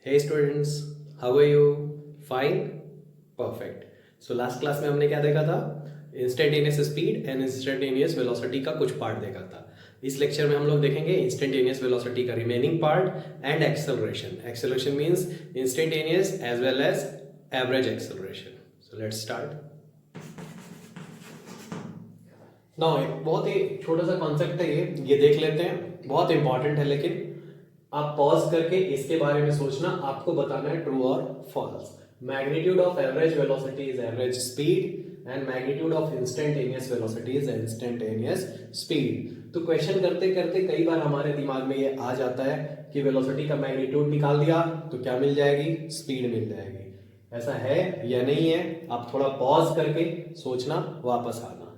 Hey students, how are you? Fine? Perfect. So last class में हमने क्या देखा था? Instantaneous speed and instantaneous velocity का कुछ पार्ट देखा था. इस लेक्चर में हम लोग देखेंगे इंस्टेंटेनियस वेलोसिटी का remaining part and acceleration. Acceleration means instantaneous as well as average acceleration. So let's start. Now एक बहुत ही छोटा सा कॉन्सेप्ट है, ये देख लेते हैं. बहुत इंपॉर्टेंट है, लेकिन आप पॉज करके इसके बारे में सोचना. आपको बताना है ट्रू और false. Magnitude of average velocity is average speed and magnitude of instantaneous velocity is instantaneous speed. तो क्वेश्चन करते करते कई बार हमारे दिमाग में ये आ जाता है कि वेलोसिटी का मैग्नीट्यूड निकाल दिया तो क्या मिल जाएगी? स्पीड मिल जाएगी. ऐसा है या नहीं है? आप थोड़ा पॉज करके सोचना, वापस आना.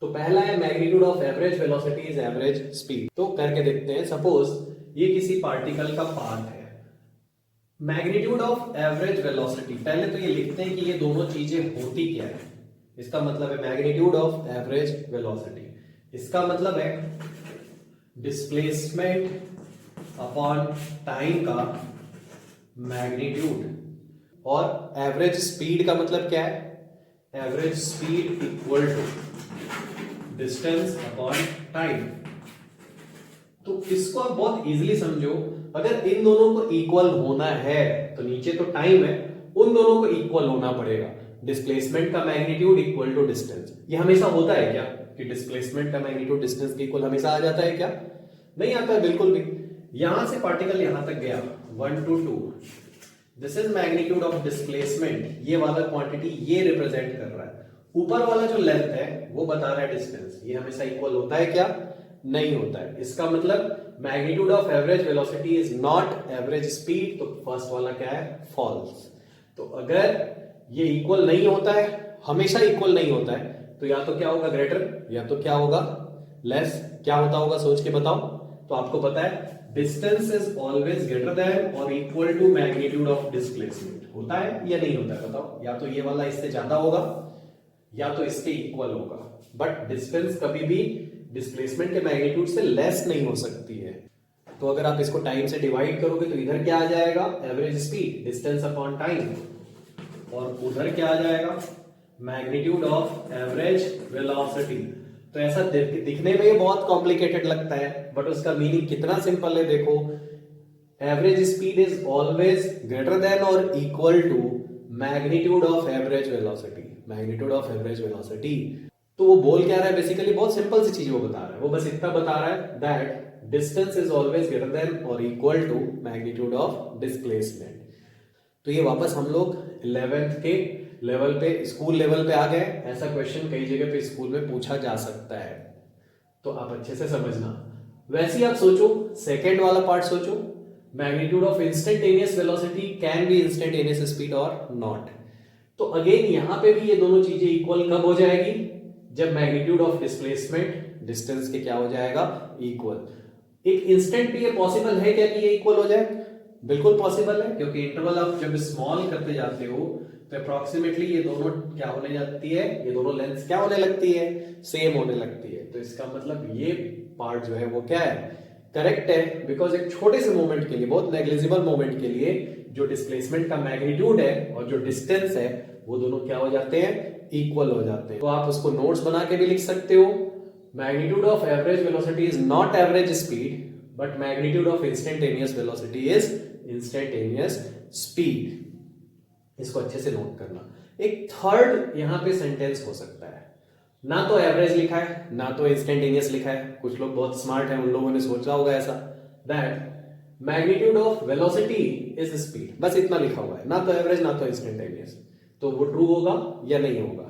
तो पहला है magnitude of average velocity is average speed. तो करके देखते हैं. सपोज ये किसी पार्टिकल का पाथ है. मैग्नीट्यूड ऑफ एवरेज वेलोसिटी, पहले तो ये लिखते हैं कि ये दोनों चीजें होती क्या है. इसका मतलब है मैग्नीट्यूड ऑफ एवरेज वेलोसिटी, इसका मतलब है डिस्प्लेसमेंट अपॉन टाइम का मैग्नीट्यूड. और एवरेज स्पीड का मतलब क्या है? Average speed equal to distance upon time. तो इसको आप बहुत इजीली समझो. अगर इन दोनों को इक्वल होना है तो नीचे तो टाइम है, उन दोनों को इक्वल होना पड़ेगा. डिस्प्लेसमेंट का मैग्नीट्यूड इक्वल टू डिस्टेंस. ये हमेशा होता है क्या कि डिस्प्लेसमेंट का मैग्नीट्यूड डिस्टेंस के इक्वल हमेशा आ जाता है क्या? नहीं आता है बिल्कुल भी. यहां से पार्टिकल यहां तक गया 1 to 2. This is magnitude of displacement. ये वाला क्वांटिटी ये रिप्रेजेंट कर रहा है. ऊपर वाला जो लेंथ है वो बता रहा है डिस्टेंस. ये हमेशा इक्वल होता है क्या? नहीं होता है. इसका मतलब magnitude of average velocity is not average speed. तो फर्स्ट वाला क्या है? फॉल्स. तो अगर ये इक्वल नहीं होता है, हमेशा इक्वल नहीं होता है, तो या तो क्या होगा? ग्रेटर, या तो क्या होगा? लेस. क्या होता होगा? सोच के बताओ. तो आपको पता है distance is always greater than और equal to magnitude of displacement. होता है या नहीं होता है? बताओ. या तो ये वाला इससे ज्यादा होगा या तो इसके इक्वल होगा. बट डिस्टेंस कभी भी डिस्प्लेसमेंट के मैग्नीट्यूड से लेस नहीं हो सकती है. तो अगर आप इसको टाइम से डिवाइड करोगे तो इधर क्या आ जाएगा? Average speed distance upon time. और उधर क्या आ जाएगा? Magnitude of average velocity. तो ऐसा दिखने में ये बहुत कॉम्प्लिकेटेड लगता है, बट उसका मीनिंग कितना सिंपल है. देखो, average speed is always greater than और equal to magnitude of average velocity. Magnitude of average velocity. तो वो बोल क्या रहा है? बेसिकली बहुत सिंपल सी चीज वो बता रहा है. वो बस इतना बता रहा है that distance is always greater than और equal to magnitude of displacement. तो ये वापस हम लोग 11th के लेवल पे, स्कूल लेवल पे आ गए. ऐसा क्वेश्चन कई जगह पे स्कूल में पूछा जा सकता है, तो आप अच्छे से समझना. वैसे ही आप सोचो, सेकेंड वाला पार्ट सोचो. Magnitude of instantaneous velocity can be instantaneous speed और नॉट. तो अगेन यहां पे भी ये दोनों चीजें इक्वल कब हो जाएगी? जब मैग्नीट्यूड ऑफ डिस्प्लेसमेंट डिस्टेंस के क्या हो जाएगा? इक्वल. एक इंस्टेंट पे ये पॉसिबल है क्या कि ये इक्वल हो जाए? बिल्कुल पॉसिबल है, क्योंकि इंटरवल आप जब स्मॉल करते जाते हो तो अप्रोक्सीमेटली ये दोनों क्या होने जाती है? ये दोनों लेंथ क्या होने लगती है? सेम होने लगती है. तो इसका मतलब ये पार्ट जो है वो क्या है? करेक्ट है. बिकॉज एक छोटे से मोमेंट के लिए, बहुत नेग्लिजिबल मोमेंट के लिए, जो डिस्प्लेसमेंट का मैग्नीट्यूड है और जो डिस्टेंस है वो दोनों क्या हो जाते हैं? इक्वल हो जाते हैं. तो आप उसको नोट्स बना के भी लिख सकते हो. Magnitude of average velocity is not average speed, but magnitude of instantaneous velocity is instantaneous speed. इसको अच्छे से नोट करना. एक थर्ड यहां पे सेंटेंस हो सकता है. ना तो एवरेज लिखा है ना तो इंस्टेंटेनियस लिखा है. कुछ लोग बहुत स्मार्ट हैं, उन लोगों ने सोचा होगा ऐसा, that magnitude of velocity is speed. बस इतना लिखा हुआ है, ना तो एवरेज ना तो इंस्टेंटेनियस. तो वो ट्रू होगा या नहीं होगा?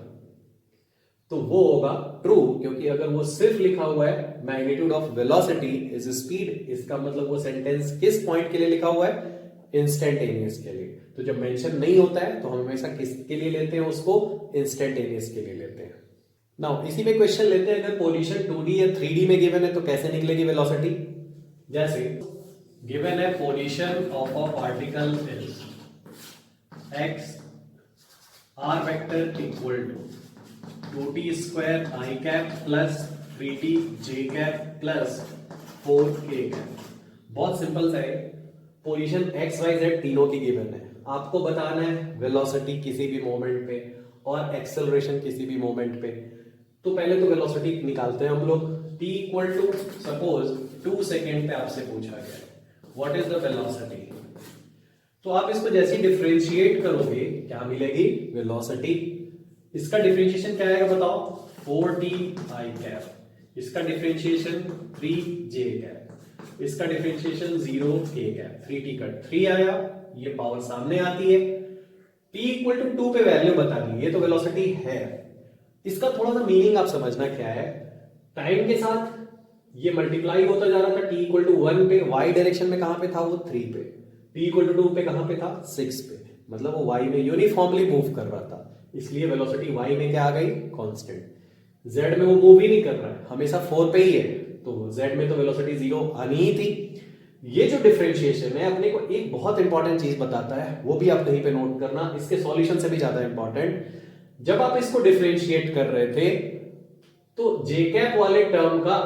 तो वो होगा ट्रू, क्योंकि अगर वो सिर्फ लिखा हुआ है magnitude of velocity is speed, इसका मतलब वो सेंटेंस किस पॉइंट के लिए लिखा हुआ है? इंस्टेंटेनियस के लिए. तो जब मेंशन नहीं होता है तो हम हमेशा किसके लिए लेते हैं उसको? इंस्टेंटेनियस के लिए लेते हैं. नाउ इसी में क्वेश्चन लेते हैं. अगर पोजीशन 2D या 3D में गिवन है तो कैसे निकलेगी वेलोसिटी? जैसे गिवन है position of a particle is x r vector equal to 2t square i cap plus 3t j cap plus 4k cap. बहुत सिंपल सा है. पोजीशन एक्स वाई जेड तीनों की गिवन है, आपको बताना है वेलोसिटी किसी भी मोमेंट पे और एक्सेलरेशन किसी भी मोमेंट पे। तो पहले तो वेलोसिटी निकालते हैं हम लोग। t equal to suppose 2 second पे आपसे पूछा गया व्हाट इज द वेलोसिटी, तो आप इसको जैसे डिफरेंशिएट करोगे क्या मिलेगी वेलोसिटी। इसका डिफरेंशिएशन क्या आएगा बताओ, 4t i कैप, इसका डिफरेंशिएशन 3j कैप, इसका differentiation 0k cap, 3t cut 3 आया, ये पावर सामने आती है। t इक्वल टू 2 पे वैल्यू बतानी, ये तो वेलोसिटी है। इसका थोड़ा सा मीनिंग आप समझना क्या है, टाइम के साथ ये मल्टीप्लाई होता जा रहा था, t इक्वल टू 1 पे y डायरेक्शन में कहां पे था वो 3 पे, t इक्वल टू 2 पे कहां पे था 6 पे, मतलब वो y में यूनिफॉर्मली मूव कर रहा था, इसलिए वेलोसिटी y में क्या आ गई कांस्टेंट। z में वो मूव ही नहीं कर रहा है, हमेशा 4 पे ही है, तो z में तो वेलोसिटी 0 आनी ही थी। ये जो डिफरेंशिएशन है अपने को एक बहुत इंपॉर्टेंट चीज बताता है, वो भी आप कहीं पे नोट करना, इसके सॉल्यूशन से भी ज्यादा इंपॉर्टेंट। जब आप इसको डिफरेंशिएट कर रहे थे तो जे कैप वाले टर्म का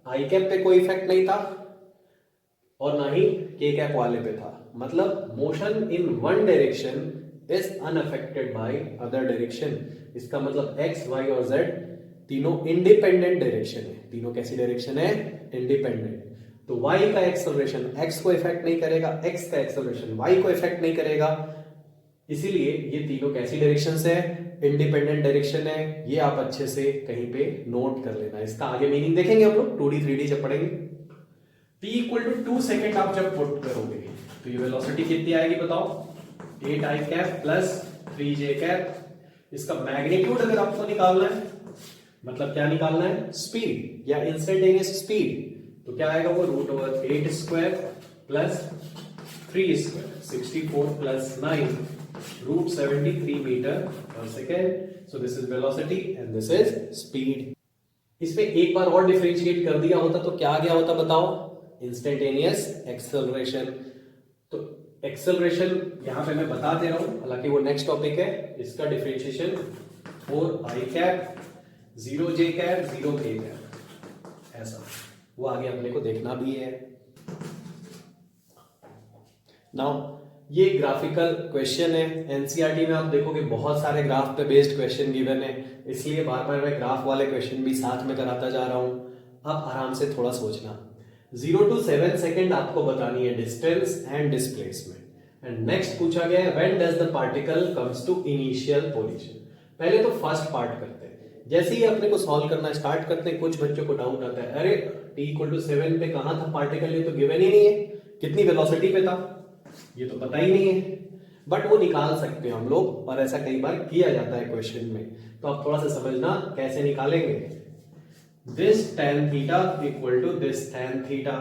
आई कैप पे कोई इफेक्ट नहीं था और ना ही के कैप वाले पे था, मतलब motion in one direction is unaffected by other direction. इसका मतलब एक्स वाई और जेड तीनों इंडिपेंडेंट डायरेक्शन है। तीनों कैसी डायरेक्शन है, इंडिपेंडेंट। तो y का एक्सेलरेशन x को इफेक्ट नहीं करेगा, x का एक्सेलरेशन y को इफेक्ट नहीं करेगा, इसीलिए ये तीनों कैसी डायरेक्शन है, इंडिपेंडेंट डायरेक्शन है। ये आप अच्छे से कहीं पे नोट कर लेना, इसका आगे मीनिंग देखेंगे हम लोग 2D 3D जब पढ़ेंगे। t इक्वल टू 2 सेकेंड आप जब पुट करोगे तो ये वेलोसिटी कितनी आएगी बताओ, 8 i cap plus 3j cap. इसका मैग्नीट्यूड अगर आपको निकालना है, मतलब क्या निकालना है, स्पीड या इंस्टेंटेनियस स्पीड, तो क्या आएगा वो √8 square plus 3 square 64 plus 9 √73 metre पर second. So this is velocity and this is speed. इसमें एक बार और डिफरेंशिएट कर दिया होता तो क्या आ गया होता बताओ, इंस्टेंटेनियस एक्सेलरेशन। तो एक्सेलरेशन यहां पे मैं बता दे रहा हूं, हालांकि वो नेक्स्ट टॉपिक है। इसका differentiation 4i cap 0j cap 0k cap, ऐसा वो आगे अपने को देखना भी है। नाउ ये ग्राफिकल क्वेश्चन है, एनसीईआरटी में आप देखोगे बहुत सारे ग्राफ पे बेस्ड क्वेश्चन गिवन है, इसलिए बार बार मैं ग्राफ वाले क्वेश्चन भी साथ में कराता जा रहा हूं। अब आराम से थोड़ा सोचना, 0 to 7 सेकेंड आपको बतानी है distance and displacement. And next पूछा गया है when does the particle comes to initial position. पहले तो फर्स्ट पार्ट करते हैं, जैसे ही अपने को सॉल्व करना स्टार्ट करते हैं कुछ बच्चों को डाउट आता है, अरे t इक्वल टू 7 पे कहां था पार्टिकल, ये तो गिवन ही नहीं है, कितनी वेलोसिटी पे था ये तो पता ही नहीं है। बट वो निकाल सकते हैं हम लोग, और ऐसा कई बार किया जाता है क्वेश्चन में, तो आप थोड़ा सा समझना कैसे निकालेंगे। This tan theta equal to this tan theta,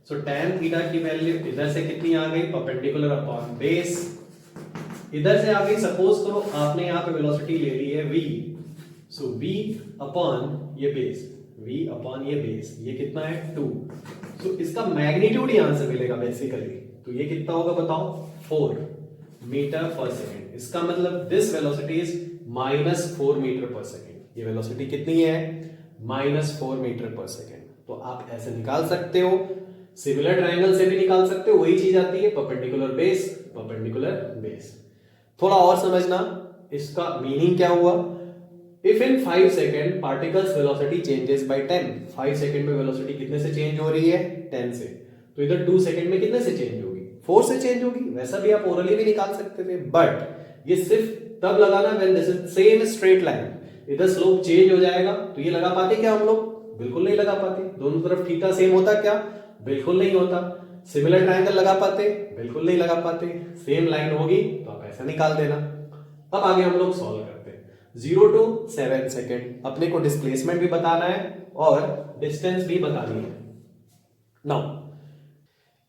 so tan theta की वैल्यू इधर से कितनी आ गई, परपेंडिकुलर अपॉन बेस, इधर से आ गई। सपोज करो आपने यहां पे वेलोसिटी ले ली है v, सो v अपॉन ये बेस, v अपॉन ये बेस, ये कितना है 2, सो इसका मैग्नीट्यूड यहां से मिलेगा बेसिकली, तो ये कितना होगा बताओ 4 मीटर पर सेकेंड। इसका मतलब दिस वेलोसिटी इज -4 मीटर पर सेकेंड। ये वेलोसिटी कितनी है, -4 मीटर पर सेकेंड। तो आप ऐसे निकाल सकते हो, सिमिलर ट्रायंगल से भी निकाल सकते हो, वही चीज आती है, परपेंडिकुलर बेस परपेंडिकुलर बेस। थोड़ा और समझना, इसका मीनिंग क्या हुआ, if in 5 second particles velocity changes by 10, 5 second में वेलोसिटी कितने से चेंज हो रही है 10 से, तो इधर 2 सेकेंड में कितने से चेंज होगी 4 से चेंज होगी। वैसा भी आप ओरली भी निकाल सकते थे, बट ये सिर्फ तब लगाना when this is same straight line, इधर स्लोप चेंज हो जाएगा। तो ये लगा पाते क्या हम लोग, बिल्कुल नहीं लगा पाते। दोनों तरफ थीटा सेम होता क्या, बिल्कुल नहीं होता। सिमिलर ट्रायंगल लगा पाते, बिल्कुल नहीं लगा पाते। सेम लाइन होगी तो आप ऐसा निकाल देना। अब आगे हम लोग सॉल्व करते हैं। 0 to 7 सेकेंड, अपने को डिस्प्लेसमेंट भी बताना है और डिस्टेंस भी बतानी है। नाउ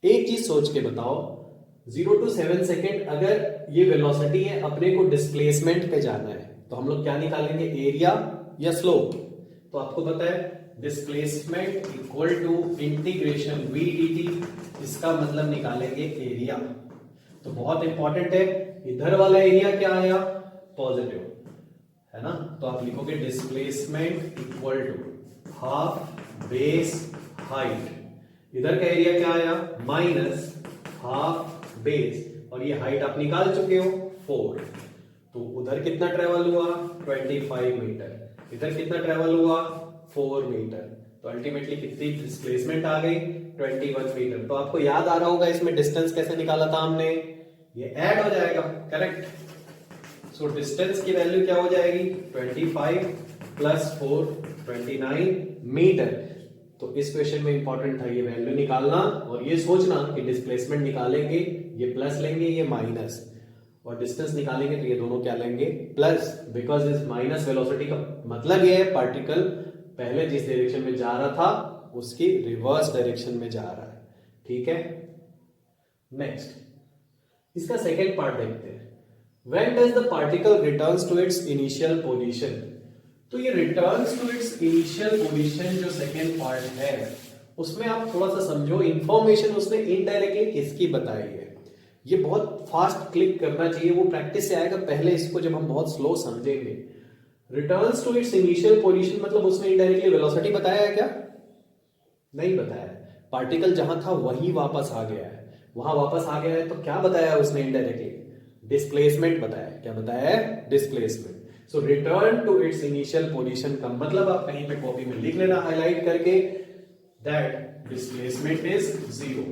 एक चीज सोच के बताओ, 0 to 7 सेकेंड अगर ये वेलोसिटी है, अपने को डिस्प्लेसमेंट पे जाना है, तो हम लोग क्या निकालेंगे, एरिया या स्लोप। तो आपको पता है displacement equal to integration v dt, इसका मतलब निकालेंगे एरिया। तो बहुत इंपॉर्टेंट है, इधर वाला एरिया क्या आया, पॉजिटिव है ना, तो आप लिखोगे displacement equal to half base height. इधर का एरिया क्या आया, हाफ बेस, और ये हाइट आप निकाल चुके हो 4, तो उधर कितना ट्रेवल हुआ 25 मीटर, इधर कितना ट्रेवल हुआ 4 मीटर, तो अल्टीमेटली कितनी डिस्प्लेसमेंट आ गई 21 मीटर। तो आपको याद आ रहा होगा इसमें डिस्टेंस कैसे निकाला था हमने, ये ऐड हो जाएगा, करेक्ट। सो डिस्टेंस की वैल्यू क्या हो जाएगी 25 प्लस 4 29 मीटर। तो इस क्वेश्चन में इंपॉर्टेंट था ये वैल्यू निकालना और ये सोचना कि डिस्प्लेसमेंट निकालेंगे ये प्लस लेंगे ये माइनस, और डिस्टेंस निकालेंगे तो ये दोनों क्या लेंगे प्लस, बिकॉज इस माइनस वेलोसिटी का मतलब ये है पार्टिकल पहले जिस डायरेक्शन में जा रहा था उसकी रिवर्स डायरेक्शन में जा रहा है, ठीक है। नेक्स्ट इसका सेकेंड पार्ट देखते हैं, when does the particle returns to its initial position. तो ये returns to its initial position जो सेकेंड पार्ट है उसमें आप थोड़ा सा समझो, इंफॉर्मेशन उसने इनडायरेक्टली किसकी बताई है, ये बहुत फास्ट क्लिक करना चाहिए, वो प्रैक्टिस से आएगा, पहले इसको जब हम बहुत स्लो समझेंगे। Returns to its initial position मतलब उसने इनडायरेक्टली वेलोसिटी बताया है क्या, नहीं बताया, पार्टिकल जहां था वहीं वापस आ गया है, वहां वापस आ गया है तो क्या बताया उसने इनडायरेक्टली, डिस्प्लेसमेंट बताया, क्या बताया है displacement. So return to its initial position का मतलब आप कहीं पे कॉपी में लिख लेना हाईलाइट करके, that displacement is zero,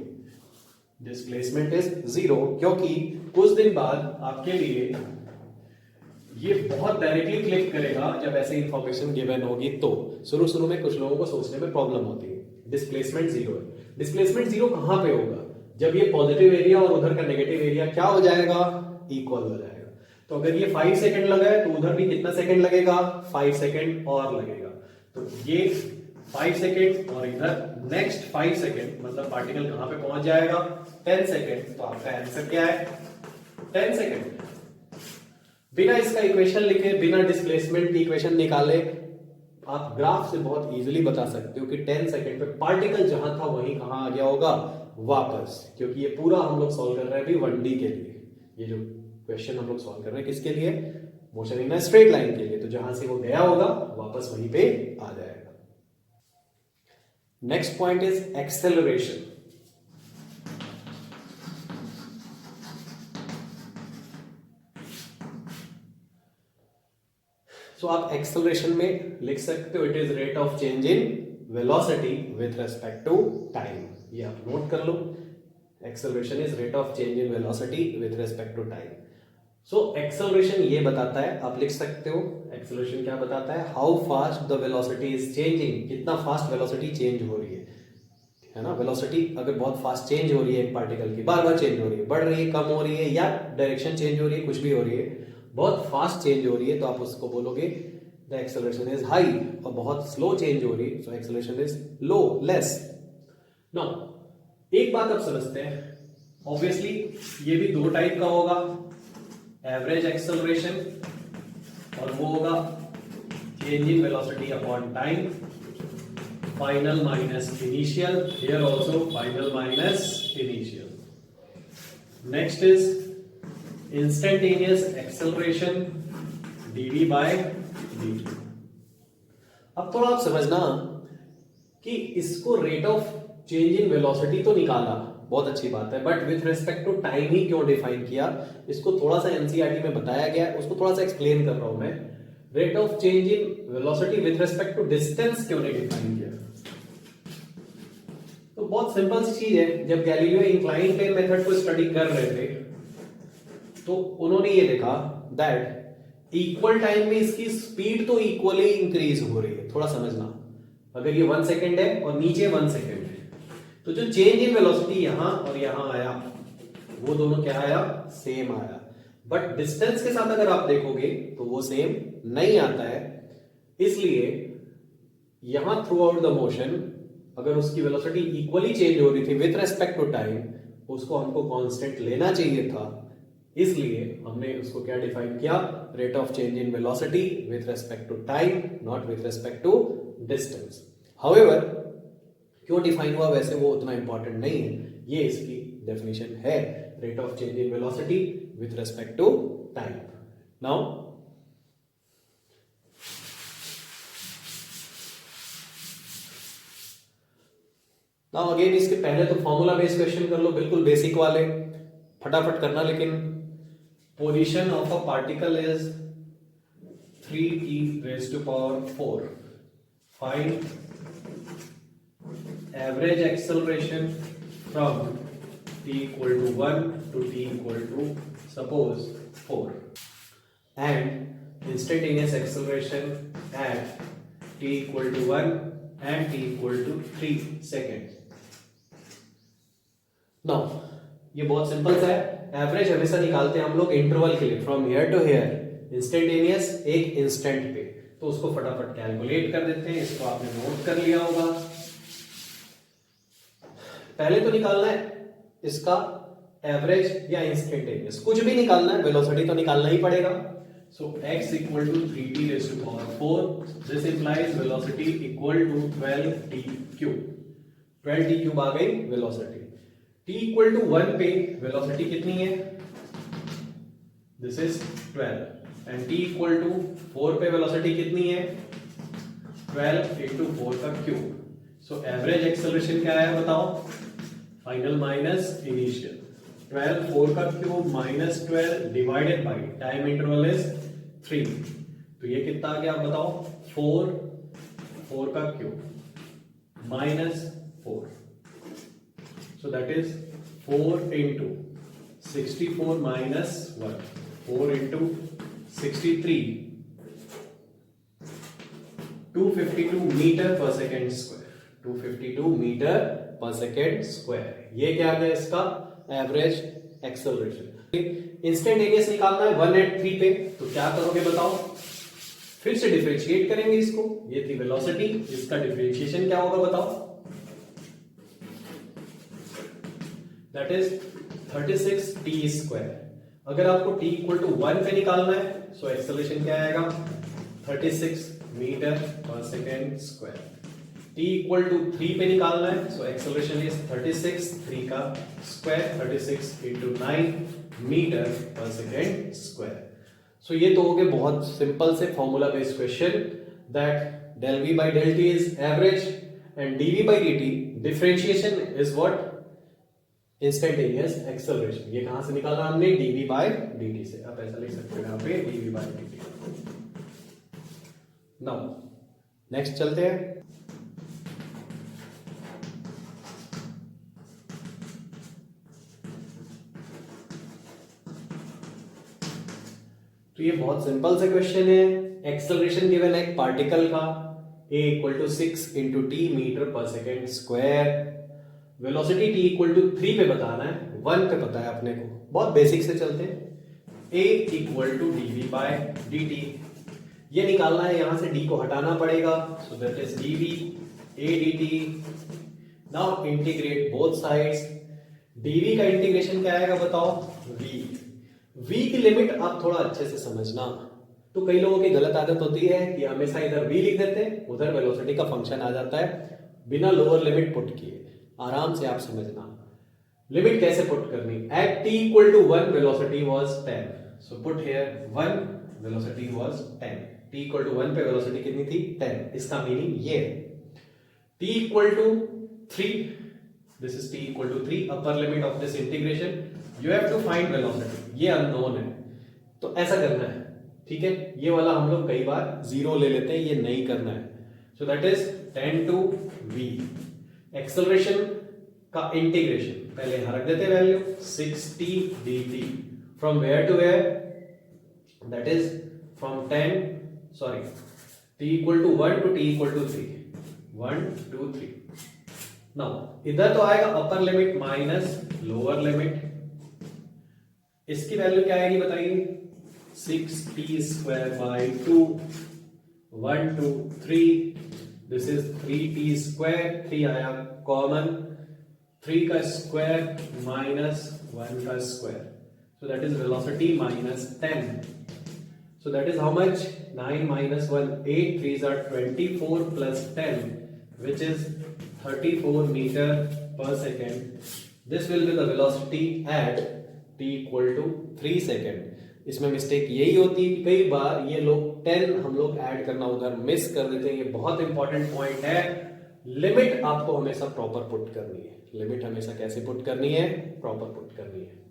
displacement is zero, क्योंकि कुछ दिन बाद आपके लिए ये बहुत डायरेक्टली क्लिक करेगा जब ऐसे इंफॉर्मेशन गिवन होगी, तो शुरू शुरू में कुछ लोगों को सोचने में प्रॉब्लम होती है, डिस्प्लेसमेंट जीरो है, डिस्प्लेसमेंट जीरो कहां पे होगा, जब ये पॉजिटिव एरिया और उधर का नेगेटिव एरिया क्या हो जाएगा, इक्वल हो जाएगा। तो अगर ये 5 सेकंड लगा है तो उधर भी कितना सेकंड लगेगा 5 सेकंड और लगेगा, तो ये 5 सेकंड और इधर नेक्स्ट 5 सेकंड, मतलब पार्टिकल कहां पे पहुंच जाएगा 10 सेकंड, तो आपका आंसर क्या है 10 सेकंड। बिना इसका इक्वेशन लिखे, बिना डिस्प्लेसमेंट की इक्वेशन निकाले आप ग्राफ से बहुत इजीली बता सकते हो कि 10 सेकंड पे पार्टिकल जहां था वहीं कहां आ गया होगा वापस, क्योंकि ये पूरा हम लोग सॉल्व कर रहे हैं अभी 1D के लिए, ये जो क्वेश्चन हम लोग सॉल्व कर रहे हैं किसके लिए, motion in a straight line के लिए, तो जहां से वो गया होगा वापस वहीं पे आ जाएगा। Next point is acceleration. तो आप एक्सेलरेशन में लिख सकते हो, it is rate of change in velocity with respect to time, ये आप नोट कर लो, acceleration is rate of change in velocity with respect to time. So acceleration ये बताता है, आप लिख सकते हो एक्सेलरेशन क्या बताता है, how fast the velocity is changing, कितना फास्ट वेलोसिटी चेंज हो रही है ना, वेलोसिटी अगर बहुत फास्ट चेंज हो रही है एक पार्टिकल की, बार बार चेंज हो रही है, बढ़ रही है, कम हो रही है, या डायरेक्शन चेंज हो रही है, कुछ भी हो रही है, बहुत फास्ट चेंज हो रही है, तो आप उसको बोलोगे द एक्सेलरेशन इज हाई, और बहुत स्लो चेंज हो रही है, so acceleration is low, less. Now एक बात आप समझते हैं, ऑब्वियसली ये भी दो टाइप का होगा, एवरेज एक्सेलरेशन और वो होगा change in velocity upon time, final minus initial, here also final minus initial. Next is instantaneous acceleration dv by dt। अब थोड़ा आप समझना कि इसको rate of change in velocity तो निकाला, बहुत अच्छी बात है, but with respect to time ही क्यों डिफाइन किया, इसको थोड़ा सा एनसीईआरटी में बताया गया है, उसको थोड़ा सा एक्सप्लेन कर रहा हूं मैं। Rate of change in velocity with respect to distance क्यों नहीं डिफाइन किया, तो बहुत सिंपल सी चीज है, जब गैलीलियो इंक्लाइन प्लेन मेथड को स्टडी कर रहे थे तो उन्होंने ये देखा दैट इक्वल टाइम में इसकी स्पीड तो इक्वली इंक्रीज हो रही है, थोड़ा समझना, अगर ये 1 सेकेंड है और नीचे 1 सेकेंड है, तो जो चेंज इन वेलोसिटी यहां और यहां आया वो दोनों क्या आया, सेम आया, बट डिस्टेंस के साथ अगर आप देखोगे तो वो सेम नहीं आता है, इसलिए यहां थ्रू आउट द मोशन अगर उसकी वेलोसिटी इक्वली चेंज हो रही थी विथ रेस्पेक्ट टू टाइम, उसको हमको कांस्टेंट लेना चाहिए था, इसलिए हमने उसको क्या डिफाइन किया, rate of change in velocity with respect to time, not with respect to distance. However क्यों डिफाइन हुआ वैसे वो उतना इंपॉर्टेंट नहीं है, ये इसकी डेफिनेशन है, rate of change in velocity with respect to time. Now now again इसके पहले तो फॉर्मूला बेस्ड क्वेश्चन कर लो, बिल्कुल बेसिक वाले, फटाफट करना। लेकिन position of a particle is 3e⁴. Find average acceleration from t = 1 to t = suppose 4 and instantaneous acceleration at t = 1 and t = 3 seconds. Now ये बहुत सिंपल सा है। एवरेज हमेशा निकालते हैं हम लोग इंटरवल के लिए, from here to here, instantaneous एक इंस्टेंट पे, तो उसको फटाफट कैलकुलेट कर देते हैं। इसको आपने नोट कर लिया होगा। पहले तो निकालना है इसका एवरेज या इंस्टेंटेनियस, कुछ भी निकालना है, वेलोसिटी तो निकालना ही पड़ेगा। So x = 3t⁴. This implies velocity equal to 12t³. 12t³ आ गई वेलोसिटी। t = 1 पे वेलोसिटी कितनी है? दिस इज 12 एंड t = 4 पे वेलोसिटी कितनी है? 12 × 4 का क्यूब। सो एवरेज एक्सेलरेशन क्या है बताओ? फाइनल माइनस इनिशियल, 12 4 का cube minus 12 divided by time interval is 3। तो ये कितना आ गया आप बताओ? 4 4 का cube minus 4, so that is 4 × 64 minus 1, 4 × 63, 252 metre पर सेकेंड स्क्वायर, 252 मीटर पर सेकेंड स्क्वायर। ये क्या है इसका एवरेज एक्सेलरेशन। इंस्टेंटेनियस निकालना है 1 and 3 पे, तो क्या करोगे बताओ? फिर से डिफरेंशिएट करेंगे इसको। ये थी वेलोसिटी, इसका डिफरेंशिएशन क्या होगा बताओ? That is 36t²। अगर आपको t = 1 पे निकालना है, सो एक्सेलरेशन क्या आएगा? 36 मीटर पर सेकेंड स्क्वायर। t = 3 पे निकालना है, सो एक्सेलरेशन इज 36 3 का स्क्वायर, 36 × 9 मीटर पर सेकेंड स्क्वायर। सो ये तो हो गए बहुत सिंपल से formula based question, that del v by del t is average and dv by dt differentiation is what? Instantaneous acceleration. ये कहां से निकाला हमने? dv by dt से। आप ऐसा लिख सकते हो यहां पे dv by dt। Now next चलते हैं। तो ये बहुत सिंपल सा क्वेश्चन है। एक्सेलरेशन गिवन है एक पार्टिकल का, a = 6 × t मीटर पर सेकेंड स्क्वायर। वेलोसिटी t = 3 पे बताना है, 1 पे पता है अपने को। बहुत बेसिक से चलते हैं। a = dv by dt, ये निकालना है, यहां से d को हटाना पड़ेगा, सो that is dv a dt। Now integrate both sides. dv का इंटीग्रेशन क्या आएगा बताओ? v की लिमिट आप थोड़ा अच्छे से समझना। तो कई लोगों की गलत आदत होती है कि हमेशा इधर v लिख देते हैं, उधर वेलोसिटी का फंक्शन आ जाता है बिना लोअर लिमिट पुट किए। आराम से आप समझना लिमिट कैसे पुट करनी। At t = 1 velocity was 10, so put here 1 velocity was 10। t = 1 पे वेलोसिटी कितनी थी? 10। इसका मीनिंग ये है t = 3, this is t = 3, upper limit of this integration you have to find velocity. ये अननोन है, तो ऐसा करना है, ठीक है? ये वाला हम लोग कई बार 0 ले लेते हैं, ये नहीं करना है। So that is 10 to v। Acceleration का इंटीग्रेशन पहले यहां रख देते हैं value 6t dt from where to where? That is from t = 1 to t = 3, 1 2 3। Now इधर तो आएगा upper limit minus lower limit. इसकी वैल्यू क्या आएगी बताइए? 6t² / 2, 1 2 3, दिस इज 3t², 3 आया कॉमन, 3 का स्क्वायर माइनस 1 का square, so that is velocity -10। So that is how much? 9 - 1 8, 3s are 24 plus 10 which is 34 meter per second. This will be the velocity at t = 3 second. इसमें mistake यही होती है, कई बार ये लोग 10 हम लोग ऐड करना उधर मिस कर देते हैं। ये बहुत इंपॉर्टेंट पॉइंट है। लिमिट आपको हमेशा प्रॉपर पुट करनी है। लिमिट हमेशा कैसे पुट करनी है? प्रॉपर पुट करनी है।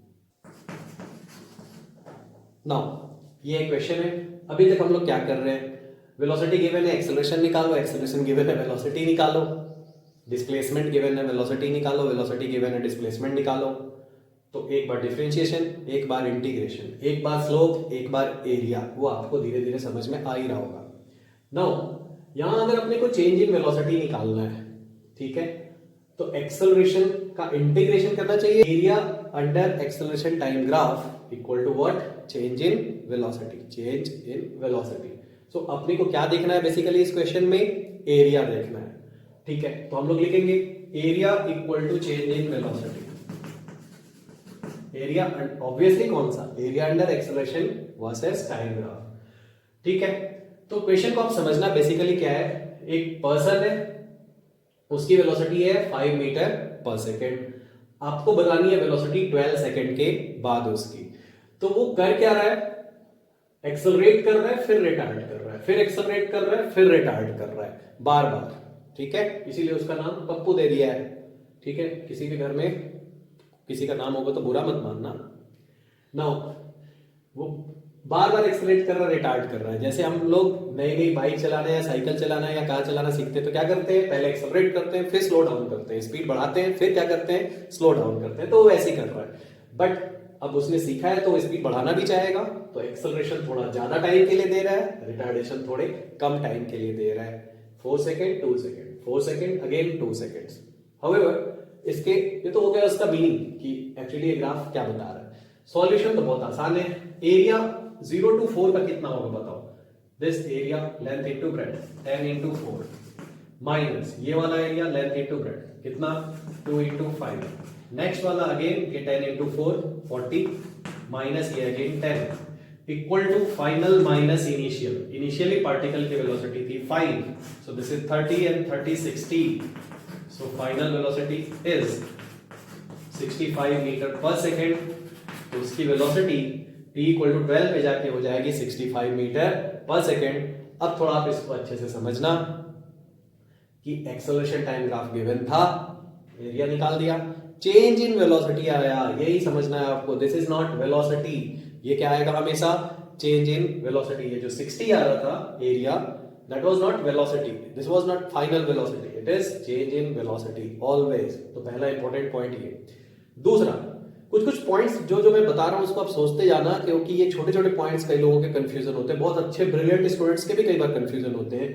नाउ ये क्वेश्चन है, अभी तक हम लोग क्या कर रहे हैं? वेलोसिटी गिवन है, एक्सेलरेशन निकालो, एक्सेलरेशन गिवन है, वेलोसिटी निकालो, डिस्प्लेसमेंट गिवन है, वेलोसिटी निकालो, वेलोसिटी गिवन है, डिस्प्लेसमेंट निकालो। तो एक बार डिफरेंशिएशन, एक बार इंटीग्रेशन, एक बार स्लोप, एक बार एरिया, वो आपको धीरे धीरे समझ में आ ही रहा होगा। नाउ यहां अगर अपने को चेंज इन वेलोसिटी निकालना है, ठीक है, तो एक्सेलरेशन का इंटीग्रेशन करना चाहिए। Area under acceleration time graph equal to what? Change in velocity. Change in velocity. So अपने को क्या देखना है बेसिकली इस क्वेश्चन में? एरिया देखना है, ठीक है। तो हम लोग लिखेंगे area equal to change in velocity. Area obviously कौन सा? Area under acceleration versus time graph, ठीक है। तो क्वेश्चन को आप समझना बेसिकली क्या है, एक पर्सन है, उसकी वेलोसिटी है 5 मीटर पर सेकेंड, आपको बतानी है वेलोसिटी 12 सेकेंड के बाद उसकी। तो वो कर क्या रहा है? एक्सेलरेट कर रहा है, फिर रिटार्ड कर रहा है, फिर एक्सेलरेट कर रहा है, फिर रिटार्ड कर रहा है, बार बार, ठीक है। इसीलिए उसका नाम पप्पू दे दिया है, ठीक है। किसी के घर में किसी का नाम होगा तो बुरा मत मानना। नाउ वो बार बार एक्सेलरेट कर रहा है, रिटार्ड कर रहा है। जैसे हम लोग नई नई बाइक चलाना या साइकिल चलाना या कार चलाना सीखते हैं तो क्या करते हैं? पहले एक्सेलरेट करते हैं, फिर स्लो डाउन करते हैं, स्पीड बढ़ाते हैं, फिर क्या करते हैं? स्लो डाउन करते हैं। तो वो ऐसे ही कर रहा है, बट अब उसने सीखा है तो स्पीड बढ़ाना भी चाहेगा, तो एक्सेलरेशन थोड़ा ज्यादा टाइम के लिए दे रहा है, रिटार्डेशन थोड़े कम टाइम के लिए दे रहा है। 4 second 2 second, 4 second again 2 seconds. However इसके ये तो हो गया उसका मीनिंग कि एक्चुअली ये ग्राफ क्या बता रहा है। सॉल्यूशन तो बहुत आसान है। एरिया 0 to 4 का कितना होगा बताओ? This area length into breadth 10 into 4 minus ये वाला एरिया लेंथ इनटू ब्रेड्थ कितना? 2 into 5। नेक्स्ट वाला अगेन ये 10 into 4 40 माइनस ये again 10 equal to final minus initial. Initially particle की वेलोसिटी थी 5, so this is 30 and 30 60, so final velocity is 65 metre पर second. तो उसकी वेलोसिटी t इक्वल टू 12 पे जाके हो जाएगी 65 मीटर पर सेकेंड। अब थोड़ा आप इसको अच्छे से समझना कि एक्सेलरेशन टाइम ग्राफ गिवन था, एरिया निकाल दिया, चेंज इन वेलोसिटी आया, यही समझना है आपको। दिस इज नॉट वेलोसिटी, ये क्या आएगा हमेशा? Change in velocity. ये जो 60 आ रहा था area, that was not velocity, this was not final velocity, it is change in velocity always। तो पहला इंपॉर्टेंट पॉइंट ये। दूसरा, कुछ पॉइंट्स जो मैं बता रहा हूं उसको आप सोचते जाना, क्योंकि ये छोटे छोटे पॉइंट्स कई लोगों के कंफ्यूजन होते हैं, बहुत अच्छे ब्रिलियंट स्टूडेंट्स के भी कई बार कंफ्यूजन होते हैं।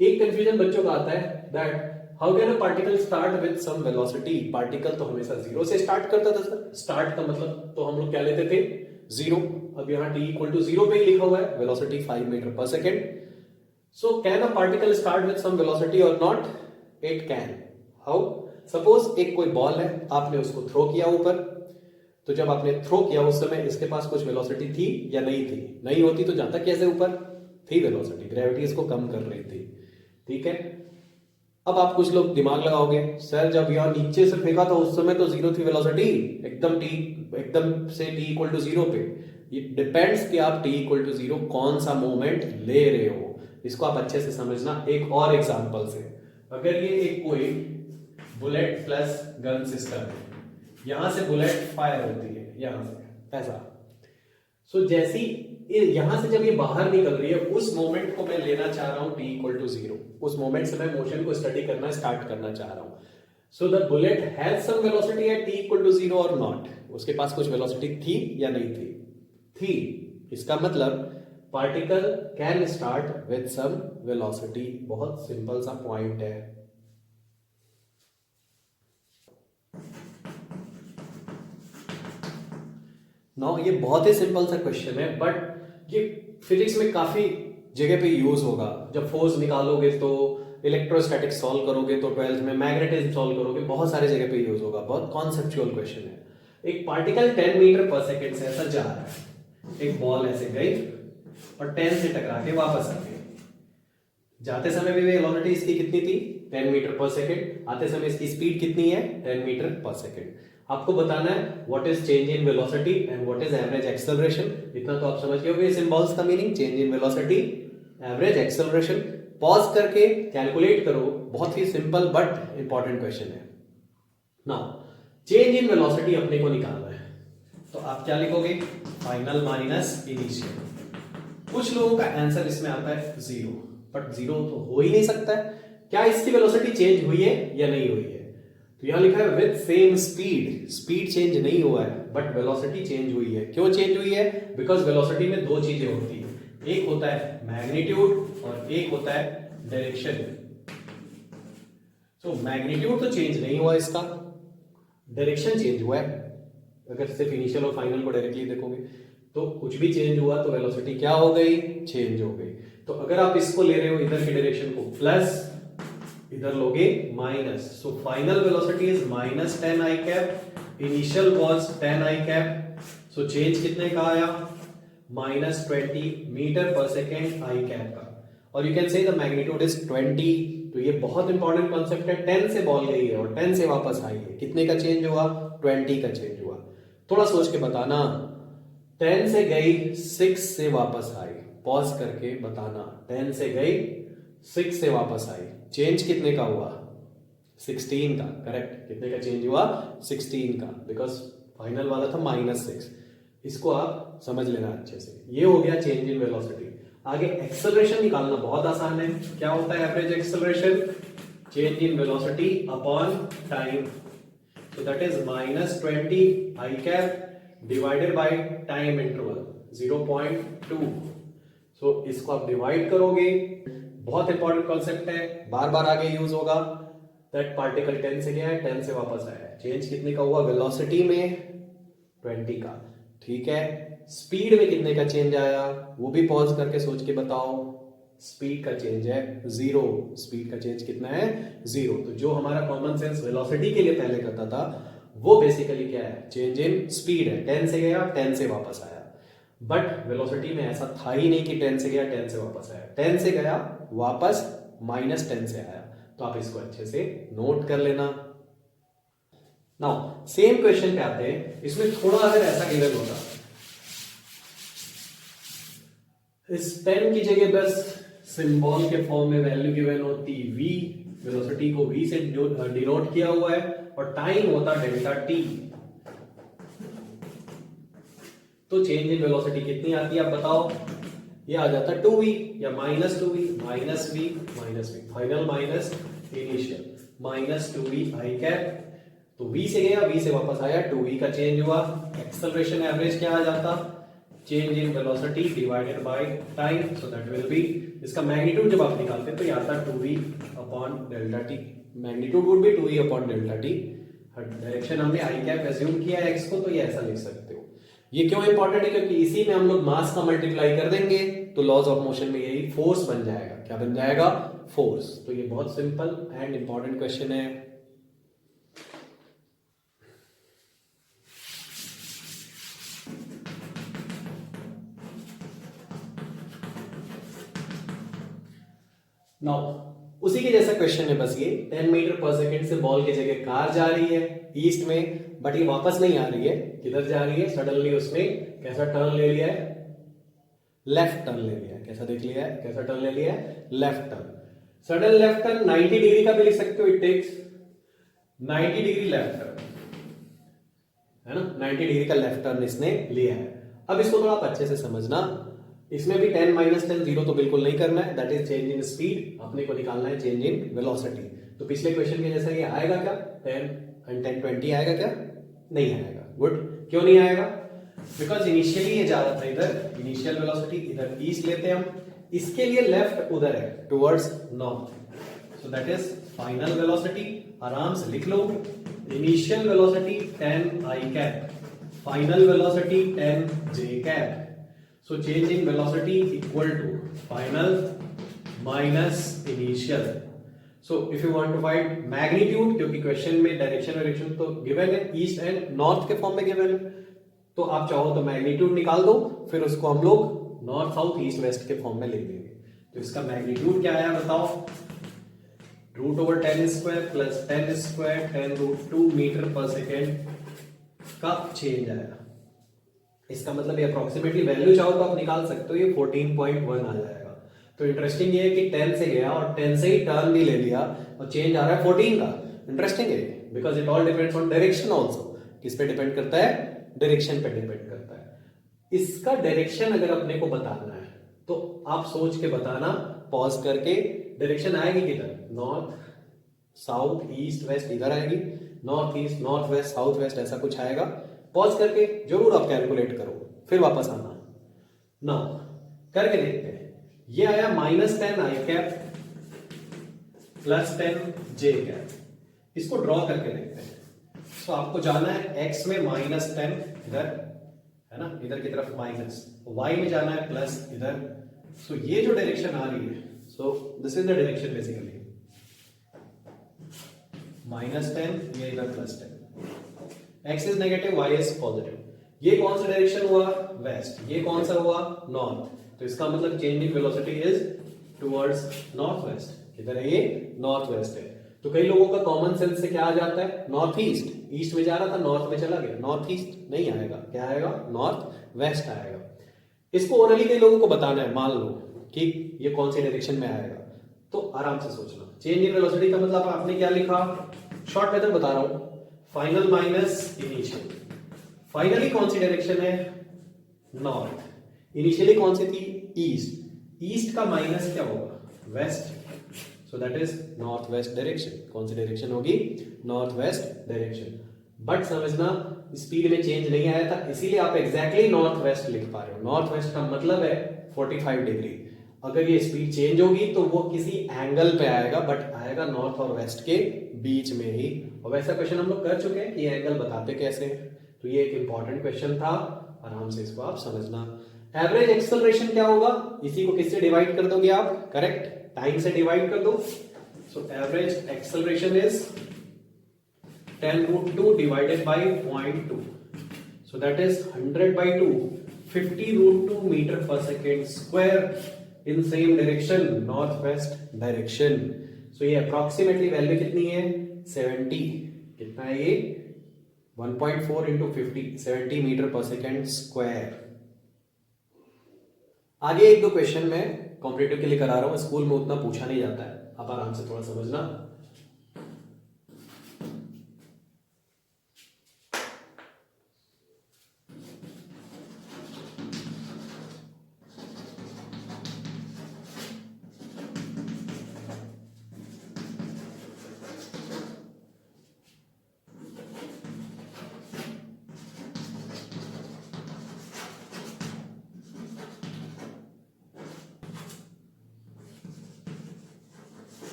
एक कंफ्यूजन बच्चों का आता है that how can a particle start with some velocity. Particle तो हमेशा 0 से स्टार्ट करता था सर। स्टार्ट का मतलब तो हम लोग क्या लेते थे? 0। अब यहाँ t इक्वल टू 0 पे ही लिखा हुआ है, वेलोसिटी 5 मीटर पर second. So can a particle start with some velocity or not? It can. How? Suppose एक कोई बॉल है, आपने उसको थ्रो किया ऊपर, तो जब आपने थ्रो किया उस समय इसके पास कुछ वेलोसिटी थी या नहीं थी? नहीं होती तो जाता कैसे ऊपर? थी वेलोसिटी, ग्रेविटी इसको कम कर रही थी, ठीक है। अब आप कुछ लोग दिमाग लगाओगे, सर जब यहाँ नीचे से फेंका तो उस समय तो 0 थी वेलोसिटी, एकदम से t इक्वल टू 0 पे। इट डिपेंड्स कि आप t इक्वल टू 0 कौन सा मोमेंट ले रहे हो, इसको आप अच्छे से समझना। एक और एग्जांपल से, अगर ये एक कोई बुलेट प्लस गन सिस्टम है, यहां से बुलेट फायर होती है यहां से ऐसा, सो जैसी यहां से जब ये बाहर निकल रही है उस मोमेंट को मैं लेना चाह रहा हूं t इक्वल टू 0। उस मोमेंट से मैं मोशन को स्टडी करना स्टार्ट करना चाह रहा हूं। So the bullet has some velocity at t equal to 0 और नॉट। उसके पास कुछ वेलोसिटी थी या नहीं थी? थी। इसका मतलब particle can start with some velocity. बहुत सिंपल सा पॉइंट है। नाउ ये बहुत ही सिंपल सा क्वेश्चन है, बट ये फिजिक्स में काफी जगह पे यूज होगा। जब फोर्स निकालोगे तो इलेक्ट्रोस्टैटिक्स सॉल्व करोगे, तो 12th में मैग्नेटिज्म सॉल्व करोगे, बहुत सारे जगह पे यूज होगा। बहुत कॉन्सेप्चुअल क्वेश्चन है। एक पार्टिकल 10 मीटर पर सेकेंड से ऐसा जा रहा है, एक बॉल ऐसे गई और 10 से टकरा के वापस आ गई। जाते समय भी वेलोसिटी इसकी कितनी थी? 10 मीटर पर सेकेंड। आते समय इसकी स्पीड कितनी है? 10 मीटर पर सेकेंड। आपको बताना है what is change in velocity and what is average acceleration. इतना तो आप समझ गए होंगे सिंबल्स का meaning. Change in velocity, average acceleration. Pause करके कैलकुलेट करो बहुत ही सिंपल बट इंपॉर्टेंट क्वेश्चन है। नाउ चेंज इन वेलोसिटी अपने को निकालना है, तो आप क्या लिखोगे, फाइनल माइनस इनिशियल। कुछ लोगों का आंसर इसमें आता है 0, बट 0 तो हो ही नहीं सकता है। क्या इसकी वेलोसिटी चेंज हुई है या नहीं हुई है? तो यहां लिखा है with same speed, speed change नहीं हुआ है बट वेलोसिटी चेंज हुई है। क्यों चेंज हुई है? बिकॉज वेलोसिटी में दो चीजें होती है, एक होता है मैग्नीट्यूड और एक होता है डायरेक्शन। तो मैग्नीट्यूड तो चेंज नहीं हुआ, इसका डायरेक्शन चेंज हुआ है। अगर सिर्फ इनिशियल और फाइनल को डायरेक्टली देखोगे तो कुछ भी चेंज हुआ तो वेलोसिटी क्या हो गई, चेंज हो गई। तो अगर आप इसको ले रहे हो इधर की डायरेक्शन को प्लस, इधर लोगे minus, so final velocity is minus 10 I cap, initial was 10 I cap, so change कितने का आया, माइनस 20 मीटर पर सेकेंड आई कैप का। और you can say the magnitude is 20। तो ये बहुत इंपॉर्टेंट कॉन्सेप्ट है। 10 से बॉल गई है और 10 से वापस आई है, कितने का चेंज हुआ, 20 का चेंज हुआ। थोड़ा सोच के बताना, 10 से गई 6 से वापस आई, पॉज करके बताना, 10 से गई 6 से वापस आई, चेंज कितने का हुआ, 16 का। करेक्ट, कितने का चेंज हुआ, 16 का, बिकॉज फाइनल वाला था -6। इसको आप समझ लेना अच्छे से। ये हो गया चेंज इन वेलोसिटी। आगे एक्सेलरेशन निकालना बहुत आसान है। क्या होता है average acceleration, change in velocity upon time, so that is -20 I cap divided by time interval 0.2। so इसको आप डिवाइड करोगे, बहुत इंपॉर्टेंट कॉन्सेप्ट है, बार बार आगे यूज होगा। दैट पार्टिकल 10 से गया है, 10 से वापस आया है, चेंज कितने का हुआ वेलोसिटी में, 20 का। ठीक है, स्पीड में कितने का चेंज आया वो भी पॉज करके सोच के बताओ। स्पीड का चेंज है 0, स्पीड का चेंज कितना है, 0। तो जो हमारा कॉमन सेंस वेलोसिटी के लिए पहले करता था वो बेसिकली क्या है, चेंज इन स्पीड है। 10 से गया 10 से वापस आया, बट वेलोसिटी में ऐसा था ही नहीं कि 10 से गया 10 से वापस आया। 10 से गया वापस -10 से आया। तो आप इसको अच्छे से नोट कर लेना। नाउ सेम क्वेश्चन पे आते हैं। इसमें थोड़ा अगर ऐसा गिवन होता, इस पेन की जगह बस सिंबल के फॉर्म में वैल्यू गिवन होती v, वेलोसिटी को v से डिनोट किया हुआ है, और टाइम होता डेल्टा t, तो चेंज इन वेलोसिटी कितनी आती है आप बताओ। ये आ जाता 2v या -2v, -v, final minus initial, -2v आई कैप। तो v से गया, v से वापस आया, 2v का चेंज हुआ। एक्सेलरेशन एवरेज क्या आ जाता, change in velocity divided by time, so that will be, इसका मैग्नीट्यूड जब आप निकालते हैं तो ये आता 2v upon delta T, magnitude would be 2v upon delta T. Direction हमने आई कैप एज्यूम किया है x को, तो ये ऐसा लिख सकते हो। ये क्यों इंपॉर्टेंट है, क्योंकि इसी में हम लोग मास का मल्टीप्लाई कर देंगे तो लॉज ऑफ मोशन में यही फोर्स बन जाएगा। क्या बन जाएगा, फोर्स। तो ये बहुत सिंपल एंड इंपॉर्टेंट क्वेश्चन है। नाउ उसी के जैसा क्वेश्चन है, बस ये 10 मीटर पर सेकेंड से बॉल की जगह कार जा रही है ईस्ट में, बट ये वापस नहीं आ रही है। किधर जा रही है, सडनली उसने कैसा टर्न ले लिया है, लेफ्ट टर्न ले लिया है। कैसा देख लिया है, कैसा टर्न ले लिया है, left turn. Sudden left turn 90 degree का भी लिख सकते हो, it takes 90 degree left turn, है ना, 90 डिग्री का लेफ्ट टर्न इसने लिया है। अब इसको थोड़ा आप अच्छे से समझना। इसमें भी 10 - 10 0 तो बिल्कुल नहीं करना है, that is change in speed. अपने को निकालना है चेंज इन वेलोसिटी। तो पिछले क्वेश्चन के जैसा ये आएगा क्या, 10 and 10 20 आएगा क्या, नहीं आएगा। गुड, क्यों नहीं आएगा, बिकॉज इनिशियली ये जा रहा था इधर, इनिशियल वेलोसिटी इधर ईस्ट लेते हैं हम, इसके लिए लेफ्ट उधर है towards north, so that is final velocity. आराम से लिख लो, initial velocity 10 I cap, final velocity 10 J cap. So change in velocity equal to final minus initial. So if you want to find magnitude, क्योंकि question में direction तो given है, east and north के form में given है, तो आप चाहो तो मैग्नीट्यूड निकाल दो, फिर उसको हम लोग नॉर्थ साउथ ईस्ट वेस्ट के फॉर्म में लिख देंगे। तो इसका मैग्नीट्यूड क्या आया बताओ, √10² प्लस 10² 10√2 मीटर पर सेकेंड का चेंज आया। इसका मतलब ये अप्रोक्सीमेटली वैल्यू चाहो तो आप निकाल सकते हो, ये 14.1 आ जाएगा। तो इंटरेस्टिंग ये है कि 10 से गया और 10 से ही टर्न भी ले लिया और चेंज आ रहा है 14 का। इंटरेस्टिंग है because it all depends on direction also. किस पे डिपेंड करता है? डायरेक्शन पे डिपेंड करता है। इसका डायरेक्शन अगर अपने को बताना है तो आप सोच के बताना, पॉज करके। डायरेक्शन आएगी किधर? नॉर्थ, साउथ, ईस्ट, वेस्ट, इधर आएगी। North east, north west, south west, ऐसा कुछ आएगा। पॉज करके जरूर आप कैलकुलेट करो, फिर वापस आना। नाउ करके देखते हैं। ये आया -10 आई कैप +10 जे कैप। इसको ड्रॉ करके देखते हैं। तो आपको जाना है x में -10 इधर है ना, इधर की तरफ माइनस, y में जाना है प्लस इधर। सो ये जो डायरेक्शन आ रही है, सो this is the direction basically, -10, ये इधर +10। x is negative, y is positive. ये कौन सा डायरेक्शन हुआ? वेस्ट। ये कौन सा हुआ? नॉर्थ। तो इसका मतलब change in velocity is towards north west. किधर है ये? नॉर्थ वेस्ट है। तो कई लोगों का कॉमन सेंस से क्या आ जाता है? North east. ईस्ट में जा रहा था, नॉर्थ में चला गया। नॉर्थ ईस्ट नहीं आएगा, क्या आएगा? नॉर्थ वेस्ट आएगा। इसको ओरली कई लोगों को बताना है, मान लो कि ये कौन सी डायरेक्शन में आएगा, तो आराम से सोचना। चेंज इन वेलोसिटी का मतलब आपने क्या लिखा? शॉर्ट मेथड बता रहा हूं, फाइनल माइनस इनिशियल। फाइनली कौन सी डायरेक्शन है? नॉर्थ। इनिशियली कौन सी थी? ईस्ट। ईस्ट का माइनस क्या होगा? West. So that is north west direction. कौन सी डायरेक्शन होगी? North west direction. बट समझना, स्पीड में चेंज नहीं आया था, इसीलिए आप एग्जैक्टली नॉर्थ वेस्ट लिख पा रहे हो। नॉर्थ वेस्ट का मतलब है 45 डिग्री। अगर ये स्पीड चेंज होगी तो वो किसी एंगल पे आएगा, बट आएगा नॉर्थ और वेस्ट के बीच में ही। और वैसा क्वेश्चन हम लोग कर चुके हैं कि एंगल बताते कैसे हैं। तो ये एक इंपॉर्टेंट क्वेश्चन था, आराम से इसको आप समझना। एवरेज एक्सेलरेशन क्या होगा? इसी को किससे डिवाइड कर दोगे आप? करेक्ट, टाइम से डिवाइड कर दो। So average acceleration is 10√2 divided by 0.2. So that is 100/2, 50√2 meter per second square in same direction, north west direction. So ये approximately वैल्यू कितनी है? 70। कितना है ये? 1.4 into 50, 70 मीटर पर सेकेंड स्क्वायर। आगे एक दो क्वेश्चन मैं कॉम्पिटिटिव के लिए करा रहा हूं, स्कूल में उतना पूछा नहीं जाता है, आप आराम से थोड़ा समझना।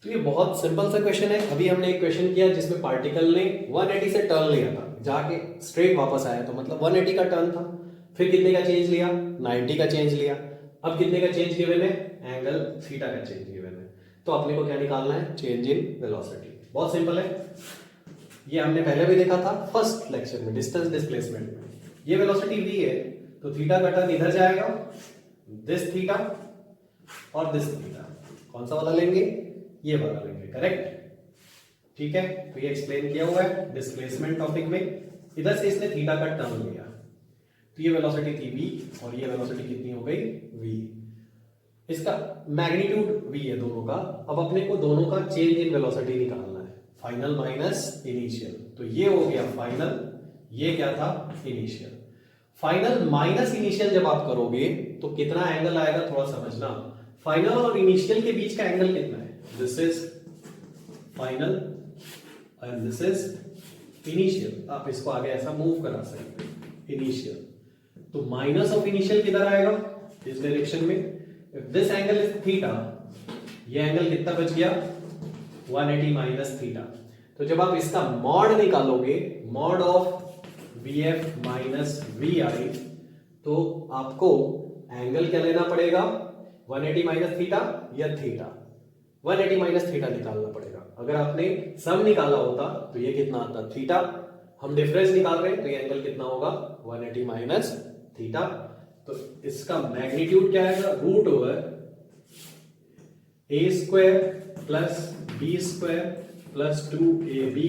तो ये बहुत सिंपल सा क्वेश्चन है। अभी हमने एक क्वेश्चन किया जिसमें पार्टिकल ने 180 से टर्न लिया था, जाके स्ट्रेट वापस आया, तो मतलब 180 का टर्न था। फिर कितने का चेंज लिया? 90 का चेंज लिया। अब कितने का चेंज गिवन है? एंगल थीटा का चेंज गिवन है। तो अपने को क्या निकालना है? Change in velocity. बहुत सिंपल है, ये हमने पहले भी देखा था फर्स्ट लेक्चर में, डिस्टेंस डिस्प्लेसमेंट में। ये वेलोसिटी v है, तो थीटा का टर्न इधर जाएगा, दिस थीटा और दिस थीटा। कौन सा वाला लेंगे? ये वाला लेंगे, करेक्ट। ठीक है, तो ये एक्सप्लेन किया हुआ है डिस्प्लेसमेंट टॉपिक में। इधर से इसने थीटा का टर्न लिया, तो ये वेलोसिटी थी v और ये वेलोसिटी कितनी हो गई? v। इसका मैग्नीट्यूड v है दोनों का। अब अपने को दोनों का चेंज इन वेलोसिटी निकालना है, फाइनल माइनस इनिशियल। तो ये हो गया फाइनल, ये क्या था? इनिशियल। फाइनल माइनस इनिशियल जब आप करोगे तो कितना एंगल आएगा थोड़ा समझना। फाइनल और इनिशियल के बीच का एंगल कितना है? This is final and this is initial. आप इसको आगे ऐसा मूव करा सकते हैं, इनिशियल। तो माइनस ऑफ इनिशियल किधर आएगा? इस डायरेक्शन में। If this angle is theta, ये एंगल कितना बच गया? 180 माइनस थीटा। तो जब आप इसका मॉड निकालोगे, mod of VF minus VI, तो आपको एंगल क्या लेना पड़ेगा? 180 माइनस थीटा या थीटा? 180 माइनस थीटा निकालना पड़ेगा। अगर आपने सम निकाला होता तो ये कितना आता? थीटा। हम डिफरेंस निकाल रहे हैं, तो ये एंगल कितना होगा? 180 माइनस थीटा। तो इसका मैग्नीट्यूड क्या आएगा? Root over a square plus b square plus 2ab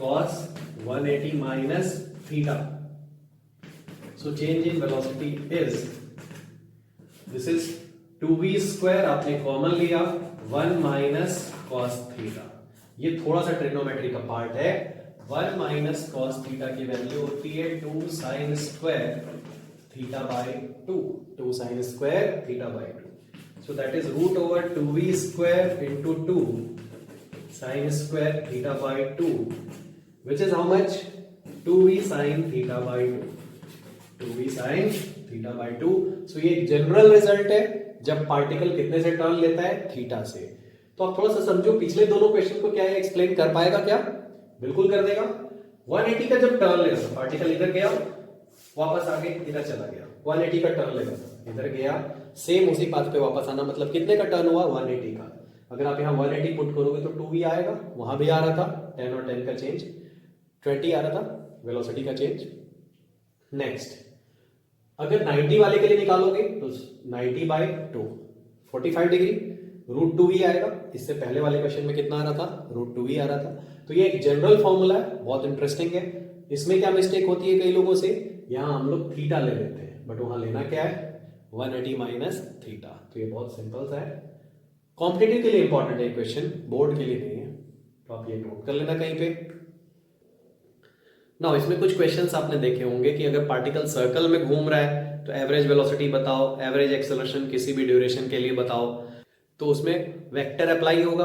cos 180 minus theta. So change in velocity is, this is 2v square, आपने कॉमन लिया 1 माइनस कॉस थीटा। ये थोड़ा सा ट्रिग्नोमेट्री का पार्ट है। 1 माइनस कॉस थीटा की वैल्यू होती है 2 sine square theta by 2, 2 sine square theta by 2। So that is root over 2v square into 2 sine square theta by 2, which is how much, 2v sine theta by 2, 2v sine theta by 2। So ये general result है जब particle कितने से turn लेता है, theta से। तो आप थोड़ा सा समझो, पिछले दोनों क्वेश्चन को क्या है एक्सप्लेन कर पाएगा क्या? बिल्कुल कर देगा। 180 का जब टर्न लेगा, पार्टिकल इधर गया वापस आगे इधर चला गया, 180 का टर्न लेगा, इधर गया सेम उसी पाथ पे वापस आना, मतलब कितने का टर्न हुआ, 180 का। अगर आप यहाँ 180 पुट करोगे तो 2v आएगा, वहां भी आ रहा था 10 और 10 का चेंज, 20 आ रहा था वेलोसिटी का चेंज। नेक्स्ट अगर 90 वाले के लिए निकालोगे तो 90 बाय 2 45 डिग्री, रूट 2v आएगा। इससे पहले वाले क्वेश्चन में कितना आ रहा था, रूट 2v आ रहा था। तो ये एक जनरल फॉर्मूला है, बहुत इंटरेस्टिंग है। इसमें क्या मिस्टेक होती है कई लोगों से, यहां हम लोग थीटा ले लेते हैं, बट वहां लेना क्या है, 180 माइनस थीटा। तो ये बहुत सिंपल सा है, कॉम्पिटिटिव के लिए इंपॉर्टेंट है क्वेश्चन, बोर्ड के लिए नहीं है। तो आप ये नोट कर लेना कहीं पे। ना इसमें कुछ क्वेश्चंस आपने देखे होंगे कि अगर पार्टिकल सर्कल में घूम रहा है तो एवरेज वेलोसिटी बताओ, एवरेज एक्सेलरेशन किसी भी ड्यूरेशन के लिए बताओ। तो उसमें वेक्टर अप्लाई होगा,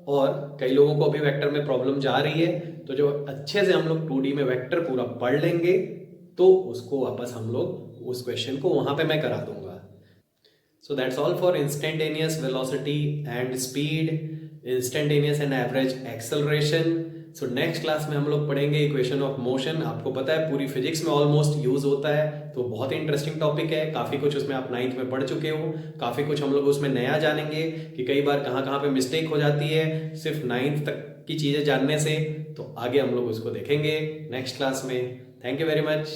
और कई लोगों को अभी वेक्टर में प्रॉब्लम जा रही है, तो जो अच्छे से हम लोग 2D में वेक्टर पूरा पढ़ लेंगे तो उसको वापस हम लोग उस क्वेश्चन को वहां पे मैं करा दूंगा। So that's all for instantaneous velocity and speed, instantaneous and average acceleration. So next class में हम लोग पढ़ेंगे इक्वेशन ऑफ मोशन। आपको पता है पूरी फिजिक्स में ऑलमोस्ट यूज होता है, तो बहुत ही इंटरेस्टिंग टॉपिक है। काफी कुछ उसमें आप 9th में पढ़ चुके हो, काफी कुछ हम लोग उसमें नया जानेंगे कि कई बार कहाँ कहाँ पे मिस्टेक हो जाती है सिर्फ 9th तक की चीजें जानने से। तो आगे हम लोग उसको देखेंगे नेक्स्ट क्लास में। Thank you very much.